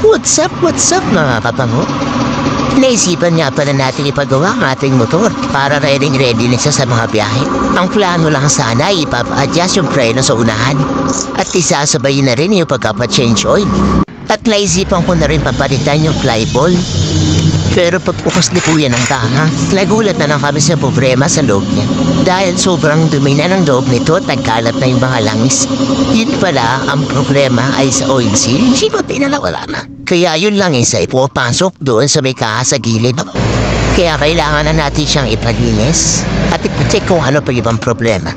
What's up mga kapango? Naisipan nga pala natin ipagawa ang ating motor para ready na siya sa mga biyahe. Ang plano lang sana ay ipapa-adjust yung preno sa unahan at isasabay na rin yung pagkapa-change oil. At naisipan ko na rin papalitan yung flyball. Pero pagbukas ni Kuya ng tanga, nagulat na lang kami sa problema sa loob niya. Dahil sobrang dumi na ng loob nito at nagkalat na yung mga langis. Yun pala, ang problema ay sa oil seal, hindi pa pinalawala na. Kaya yun lang isa ipopasok doon sa may kaha sa gilid. Kaya kailangan na natin siyang ipalinis at ipacheck kung ano pa ibang problema.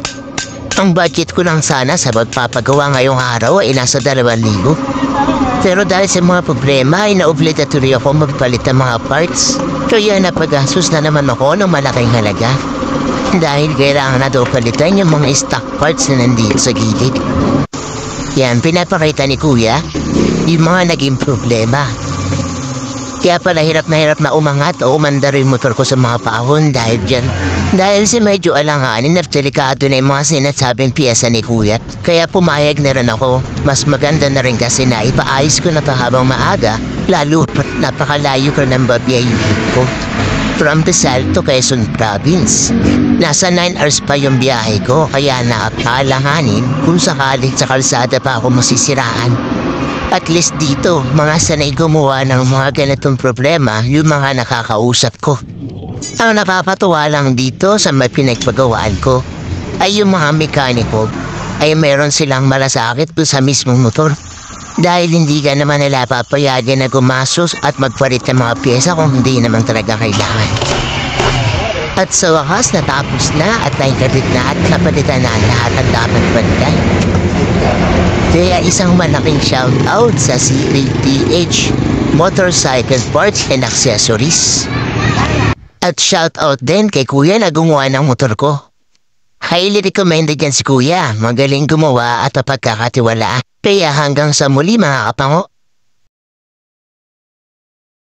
Ang budget ko lang sana sa magpapagawa ngayong araw ay nasa 2,000. Pero dahil sa mga problema ay na-obligatory ako magpalit ng mga parts. Kaya napagastos na naman ako ng malaking halaga. Dahil kailangan na daw palitan yung mga stock parts na nandito sa gilid. Yan, pinapakita ni Kuya yung mga naging problema. Kaya pala hirap na umangat o umandar yung motor ko sa mga paahon dahil dyan. Dahil si medyo alanganin at delikado na yung mga sinasabing piyesa ni Kuya. Kaya pumayag na rin ako. Mas maganda na rin kasi na ipaayos ko na pa habang maaga. Lalo napakalayo ko ng babiyahin ko. From Rizal to Quezon Province. Nasa 9 hours pa yung biyahe ko kaya nakapalanganin kung sakali sa kalsada pa ako masisiraan. At least dito, mga sanay gumawa ng mga ganitong problema yung mga nakakausap ko. Ang napapatuwa lang dito sa may pinagpagawaan ko ay yung mga mekaniko ay meron silang malasakit doon sa mismong motor. Dahil hindi ka naman nila papayagan na gumasos at magpalit ng mga pyesa kung hindi naman talaga kailangan. At sa wakas natapos na at naikabit na at napalitan na lahat ang dapat palitan. Kaya isang malaking shoutout sa CATH Motorcycle Parts and Accessories. At shoutout din kay Kuya na gumawa ng motor ko. Highly recommended yan si Kuya. Magaling gumawa at mapagkakatiwalaan. Kaya hanggang sa muli mga kapango.